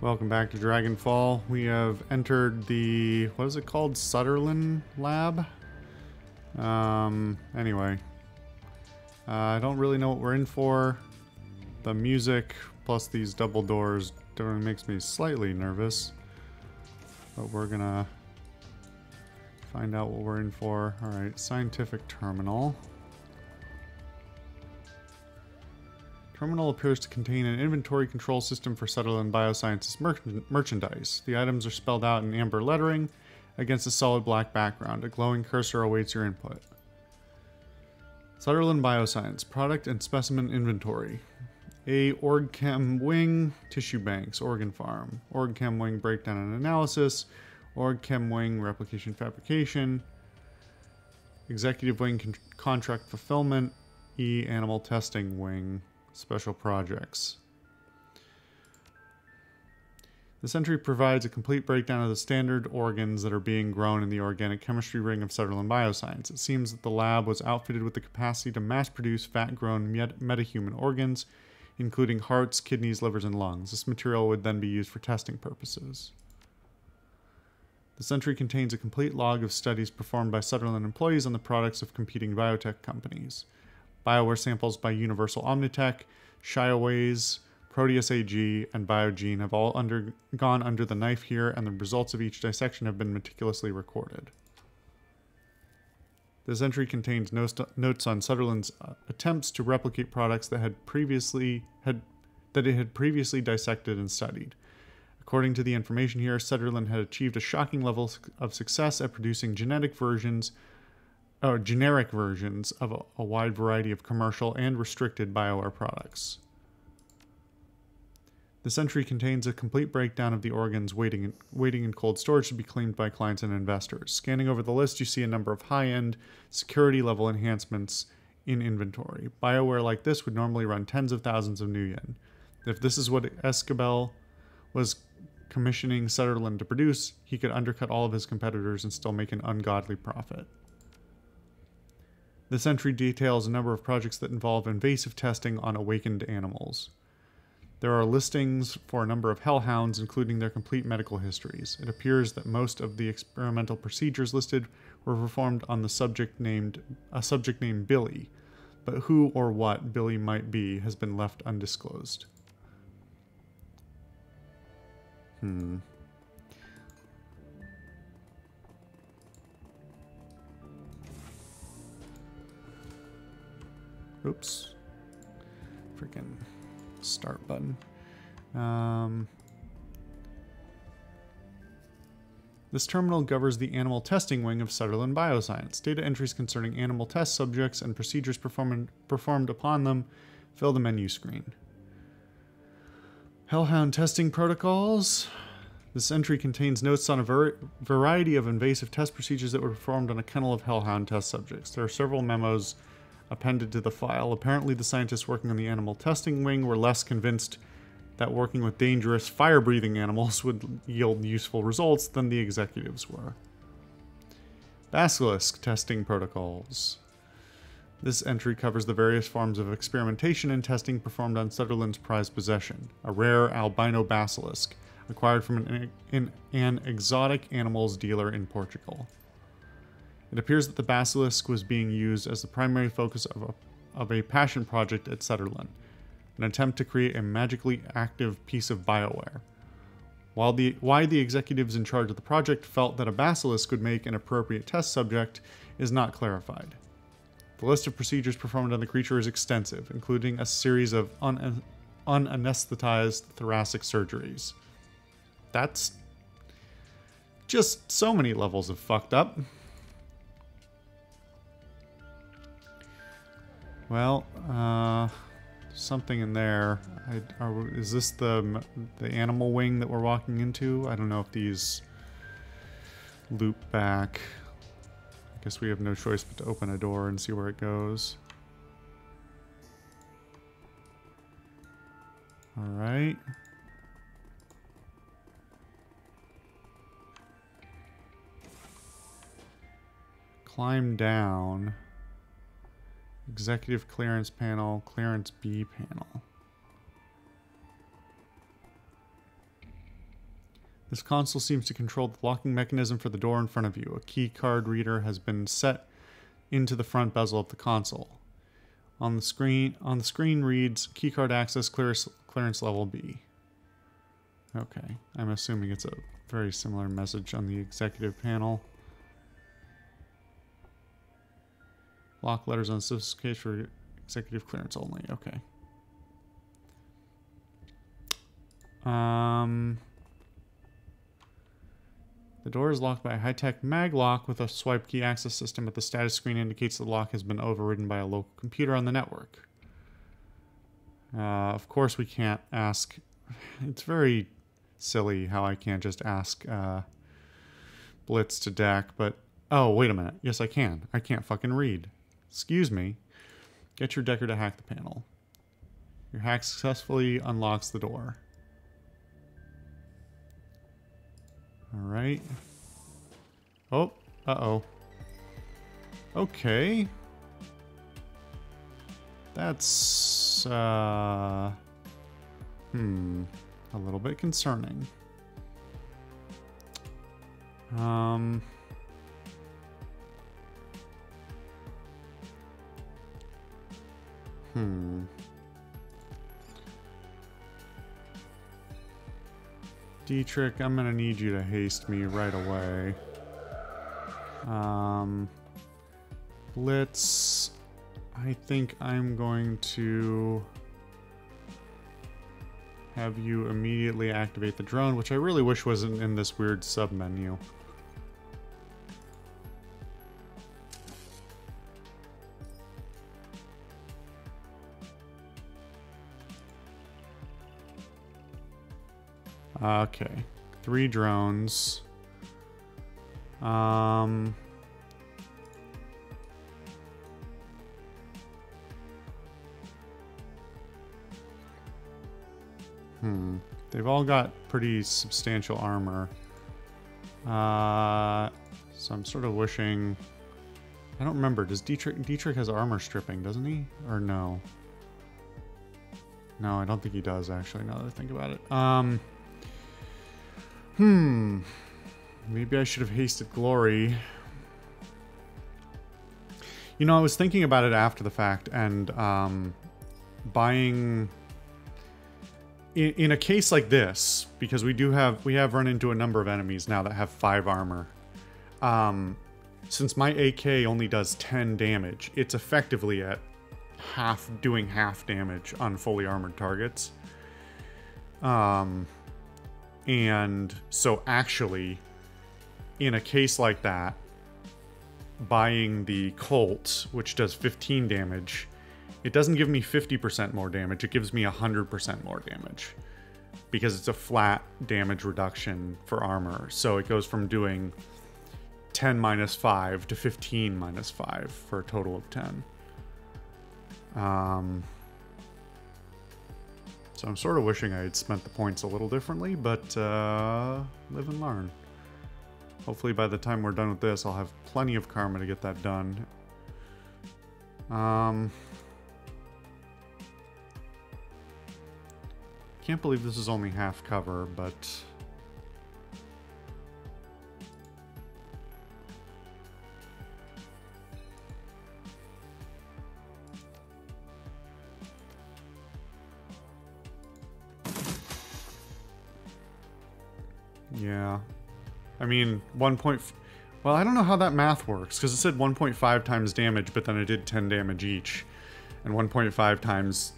Welcome back to Dragonfall. We have entered the, what is it called? Shadowrun Lab? Anyway. I don't really know what we're in for. The music plus these double doors makes me slightly nervous. But we're gonna find out what we're in for. Alright, scientific terminal. Terminal appears to contain an inventory control system for Shadowrun Biosciences merchandise. The items are spelled out in amber lettering against a solid black background. A glowing cursor awaits your input. Shadowrun Bioscience, product and specimen inventory. A OrgChem wing, tissue banks, organ farm. OrgChem wing breakdown and analysis. OrgChem wing replication fabrication. Executive wing contract fulfillment. Animal testing wing. Special projects. This entry provides a complete breakdown of the standard organs that are being grown in the organic chemistry ring of Shadowrun Bioscience. It seems that the lab was outfitted with the capacity to mass-produce fat-grown metahuman organs, including hearts, kidneys, livers, and lungs. This material would then be used for testing purposes. This entry contains a complete log of studies performed by Shadowrun employees on the products of competing biotech companies. BioWare samples by Universal Omnitech, Shioways, Proteus AG, and Biogene have all gone under the knife here, and the results of each dissection have been meticulously recorded. This entry contains notes on Shadowrun's attempts to replicate products that it had previously dissected and studied. According to the information here, Shadowrun had achieved a shocking level of success at producing generic versions of a wide variety of commercial and restricted BioWare products. This entry contains a complete breakdown of the organs waiting in cold storage to be claimed by clients and investors. Scanning over the list, you see a number of high-end security level enhancements in inventory. BioWare like this would normally run tens of thousands of new yen. If this is what Escabel was commissioning Shadowrun to produce, he could undercut all of his competitors and still make an ungodly profit. This entry details a number of projects that involve invasive testing on awakened animals. There are listings for a number of hellhounds, including their complete medical histories. It appears that most of the experimental procedures listed were performed on a subject named Billy, but who or what Billy might be has been left undisclosed. Oops. Freaking start button. This terminal governs the animal testing wing of Shadowrun Bioscience. Data entries concerning animal test subjects and procedures performed upon them fill the menu screen. Hellhound testing protocols. This entry contains notes on a variety of invasive test procedures that were performed on a kennel of hellhound test subjects. There are several memos appended to the file. Apparently, the scientists working on the animal testing wing were less convinced that working with dangerous fire-breathing animals would yield useful results than the executives were. Basilisk testing protocols. This entry covers the various forms of experimentation and testing performed on Shadowrun's prized possession, a rare albino basilisk, acquired from an exotic animals dealer in Portugal. It appears that the basilisk was being used as the primary focus of a passion project at Shadowrun, an attempt to create a magically active piece of BioWare. Why the executives in charge of the project felt that a basilisk would make an appropriate test subject is not clarified. The list of procedures performed on the creature is extensive, including a series of unanesthetized thoracic surgeries. That's just so many levels of fucked up. Well, something in there. Is this the animal wing that we're walking into? I don't know if these loop back. I guess we have no choice but to open a door and see where it goes. Alright. Climb down. Executive clearance panel, clearance B panel. This console seems to control the locking mechanism for the door in front of you. A key card reader has been set into the front bezel of the console. On the screen reads keycard access clearance level B. Okay, I'm assuming it's a very similar message on the executive panel. Lock letters on specification for executive clearance only. Okay. The door is locked by a high-tech mag lock with a swipe key access system, but the status screen indicates the lock has been overridden by a local computer on the network. Of course we can't ask... It's very silly how I can't just ask Blitz to deck, but... Oh, wait a minute. Yes, I can. I can't fucking read. Excuse me. Get your decker to hack the panel. Your hack successfully unlocks the door. Alright. Oh, uh-oh. Okay. That's, a little bit concerning. Dietrich, I'm gonna need you to haste me right away. Blitz, I think I'm going to have you immediately activate the drone, which I really wish wasn't in this weird sub-menu. Okay, 3 drones. They've all got pretty substantial armor. So I'm sort of wishing... I don't remember. Does Dietrich has armor stripping, doesn't he? Or no? No, I don't think he does, actually, now that I think about it. Maybe I should have hasted Glory. You know, I was thinking about it after the fact, and buying... In a case like this, because we have run into a number of enemies now that have 5 armor. Since my AK only does 10 damage, it's effectively at doing half damage on fully armored targets. And so actually, in a case like that, buying the Colt, which does 15 damage, it doesn't give me 50% more damage, it gives me 100% more damage. Because it's a flat damage reduction for armor. So it goes from doing 10 minus 5 to 15 minus 5 for a total of 10. So I'm sort of wishing I had spent the points a little differently, but live and learn. Hopefully by the time we're done with this, I'll have plenty of karma to get that done. Can't believe this is only half cover, but... Yeah. I mean, well, I don't know how that math works, because it said 1.5 times damage, but then it did 10 damage each. And 1.5 times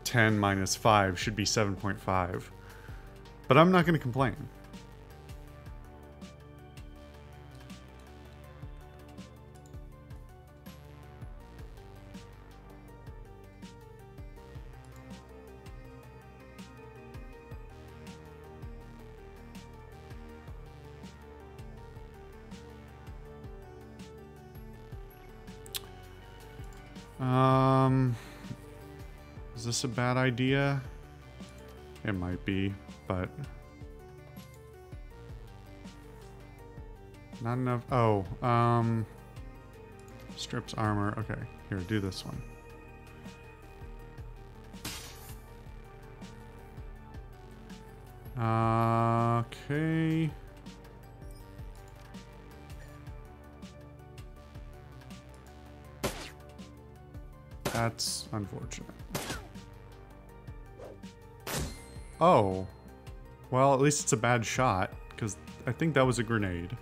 10 minus 5 should be 7.5. But I'm not going to complain. Is this a bad idea? It might be, but... Not enough... Oh, strips armor. Okay, here, do this one. Okay. That's unfortunate. Oh. Well, at least it's a bad shot, because I think that was a grenade.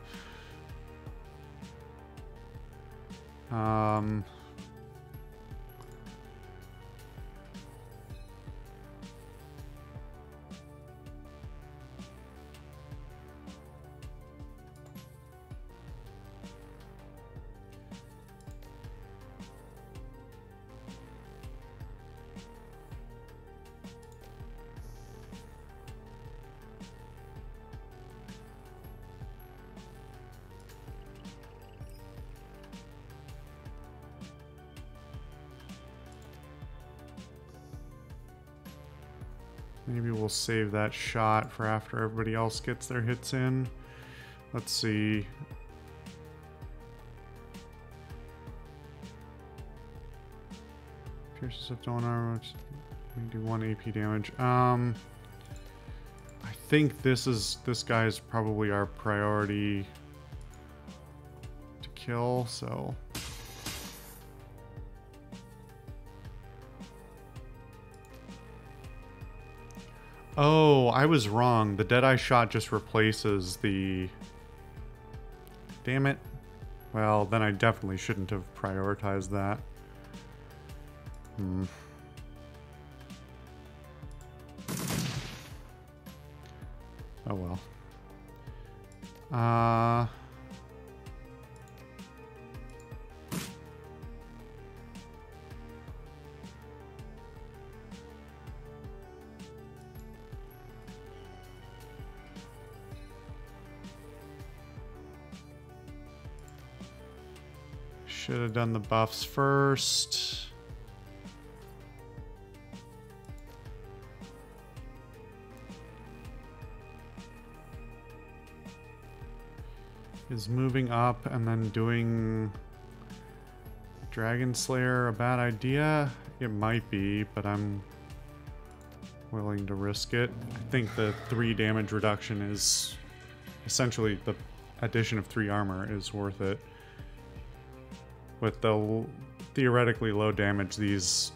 Maybe we'll save that shot for after everybody else gets their hits in. Let's see. Pierces up to one armor. We do 1 AP damage. I think this guy's probably our priority to kill, so. Oh, I was wrong. The Deadeye shot just replaces the... Damn it. Well, then I definitely shouldn't have prioritized that. Oh well. Should have done the buffs first. Is moving up and then doing Dragon Slayer a bad idea? It might be, but I'm willing to risk it. I think the 3 damage reduction is essentially the addition of 3 armor is worth it. With the theoretically low damage these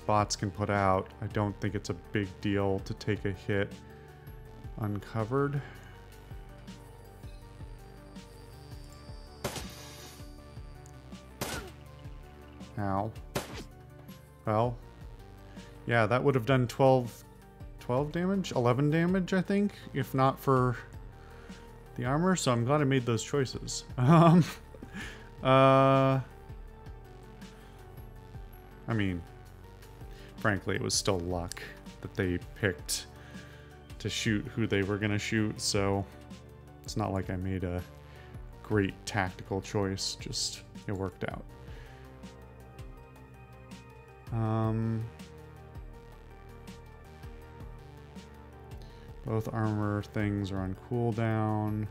bots can put out, I don't think it's a big deal to take a hit uncovered. Ow. Well, yeah, that would have done 12 damage? 11 damage, I think, if not for the armor, so I'm glad I made those choices. I mean, frankly, it was still luck that they picked to shoot who they were gonna shoot, so it's not like I made a great tactical choice, just it worked out. Both armor things are on cooldown.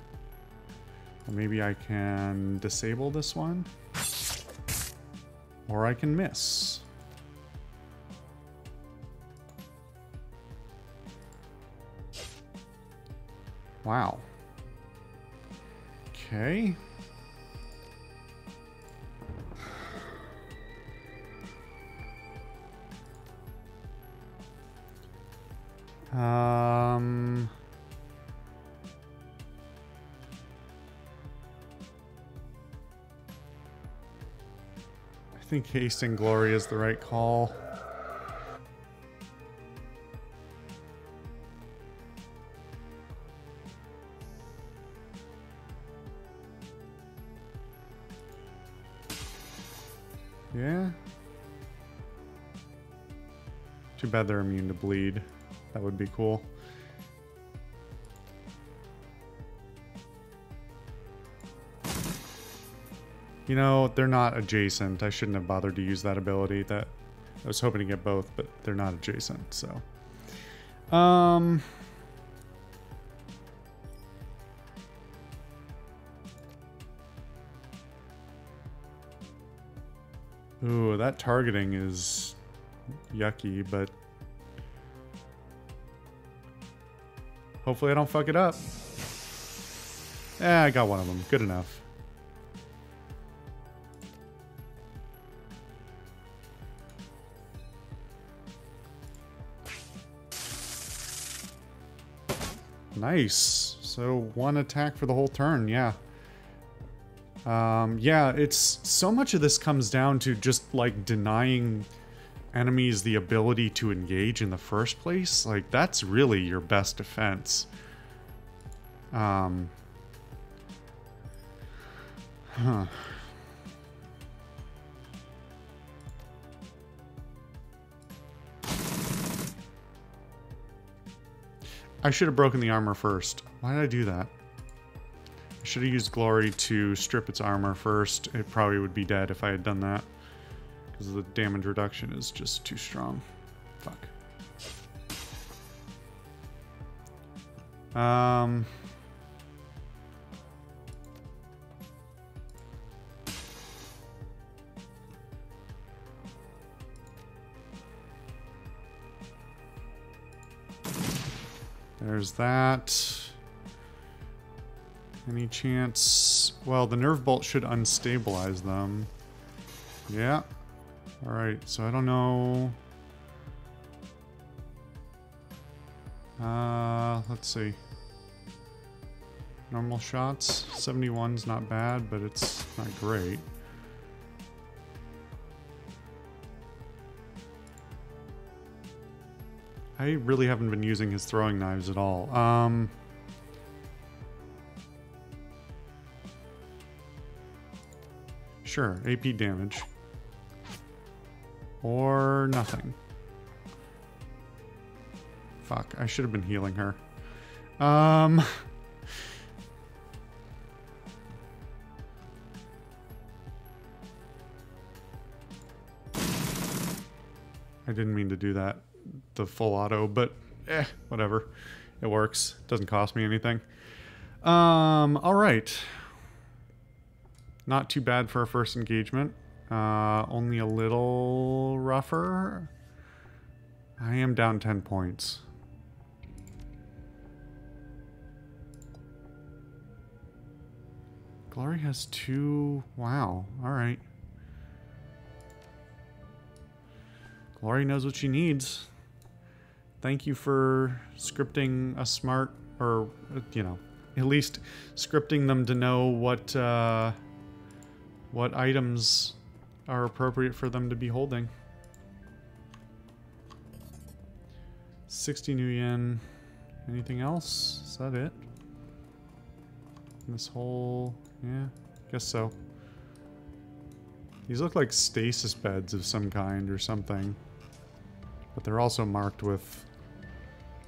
Or maybe I can disable this one. Or I can miss. Wow. Okay. I think Haste and Glory is the right call. Yeah. Too bad they're immune to bleed. That would be cool. You know, they're not adjacent. I shouldn't have bothered to use that ability. That I was hoping to get both, but they're not adjacent, so. Ooh, that targeting is yucky, but Hopefully I don't fuck it up. I got one of them. Good enough. Nice. So one attack for the whole turn, yeah. Yeah, it's... So much of this comes down to just, like, denying enemies the ability to engage in the first place. Like, that's really your best defense. Huh. I should have broken the armor first. Why did I do that? I should have used Glory to strip its armor first. It probably would be dead if I had done that. Because the damage reduction is just too strong. Fuck. There's that. Any chance? Well, the nerve bolt should unstabilize them. Yeah. Alright, so I don't know. Let's see. Normal shots. 71's not bad, but it's not great. I really haven't been using his throwing knives at all. Sure, AP damage. Or nothing. Fuck, I should have been healing her. I didn't mean to do that. The full auto, but whatever. It works. Doesn't cost me anything. Alright. Not too bad for a first engagement. Only a little rougher. I am down 10 points. Glory has 2. Wow. Alright. Glory knows what she needs. Thank you for scripting a smart, or, you know, at least scripting them to know what items are appropriate for them to be holding. 60 new yen. Anything else? Is that it? This whole... yeah, guess so. These look like stasis beds of some kind or something. But they're also marked with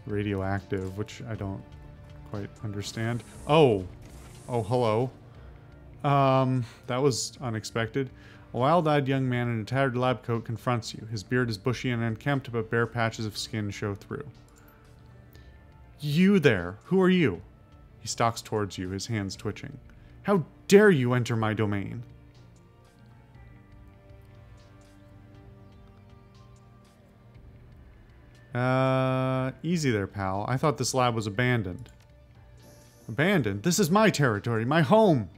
radioactive, which I don't quite understand. Oh! Oh, hello. That was unexpected. A wild-eyed young man in a tattered lab coat confronts you. His beard is bushy and unkempt, but bare patches of skin show through. You there! Who are you? He stalks towards you, his hands twitching. How dare you enter my domain? Easy there, pal. I thought this lab was abandoned. Abandoned? This is my territory, my home!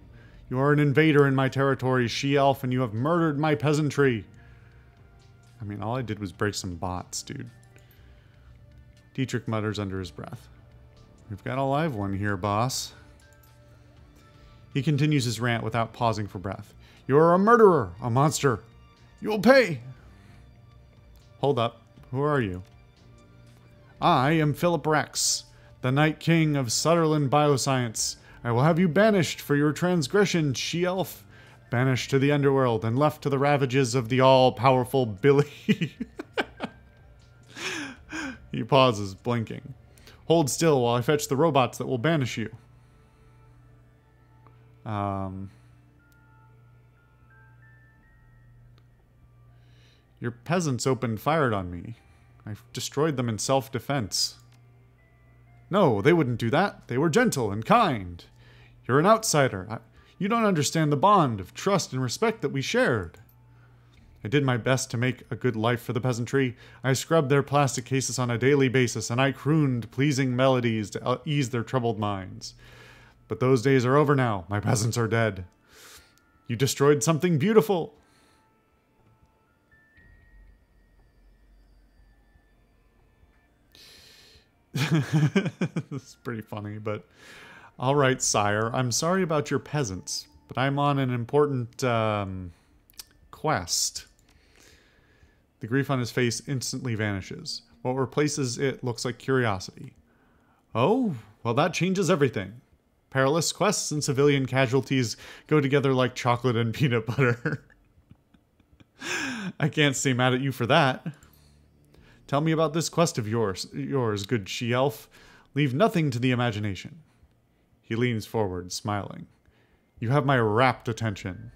You are an invader in my territory, she-elf, and you have murdered my peasantry! I mean, all I did was break some bots, dude. Dietrich mutters under his breath. We've got a live one here, boss. He continues his rant without pausing for breath. You are a murderer, a monster. You will pay! Hold up. Who are you? I am Philip Rex, the Night King of Shadowrun Bioscience. I will have you banished for your transgression, she-elf. Banished to the underworld and left to the ravages of the all-powerful Billy. He pauses, blinking. Hold still while I fetch the robots that will banish you. Your peasants opened fire on me. I destroyed them in self-defense. No, they wouldn't do that. They were gentle and kind. You're an outsider. You don't understand the bond of trust and respect that we shared. I did my best to make a good life for the peasantry. I scrubbed their plastic cases on a daily basis, and I crooned pleasing melodies to ease their troubled minds. But those days are over now. My peasants are dead. You destroyed something beautiful. This is pretty funny, but... All right, sire. I'm sorry about your peasants, but I'm on an important, quest. The grief on his face instantly vanishes. What replaces it looks like curiosity. Oh, well that changes everything. Perilous quests and civilian casualties go together like chocolate and peanut butter. I can't stay mad at you for that. Tell me about this quest of yours, good she-elf. Leave nothing to the imagination. He leans forward, smiling. You have my rapt attention.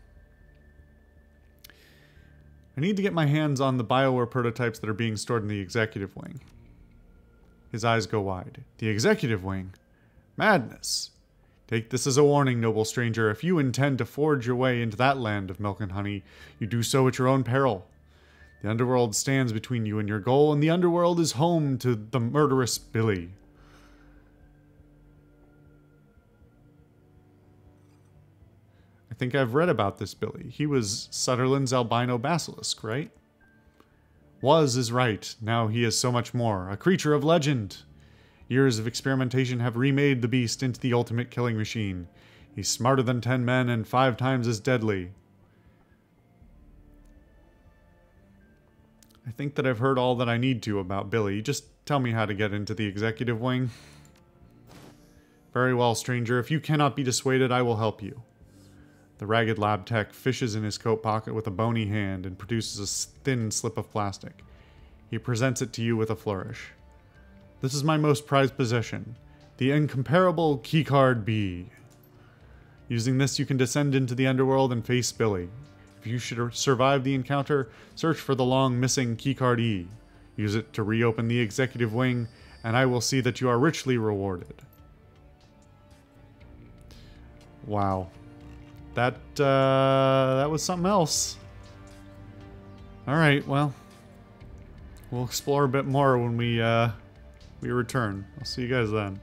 I need to get my hands on the BioWare prototypes that are being stored in the executive wing. His eyes go wide. The executive wing? Madness! Take this as a warning, noble stranger. If you intend to forge your way into that land of milk and honey, you do so at your own peril. The underworld stands between you and your goal, and the underworld is home to the murderous Billy. I think I've read about this Billy. He was Sutherland's albino basilisk, right? Was is right. Now he is so much more. A creature of legend. Years of experimentation have remade the beast into the ultimate killing machine. He's smarter than 10 men and 5 times as deadly. I think that I've heard all that I need to about Billy. Just tell me how to get into the executive wing. Very well, stranger. If you cannot be dissuaded, I will help you. The ragged lab tech fishes in his coat pocket with a bony hand and produces a thin slip of plastic. He presents it to you with a flourish. This is my most prized possession, the incomparable keycard B. Using this, you can descend into the underworld and face Billy. If you should survive the encounter, search for the long-missing keycard E. Use it to reopen the executive wing, and I will see that you are richly rewarded. Wow. That was something else. Alright, well. We'll explore a bit more when we return. I'll see you guys then.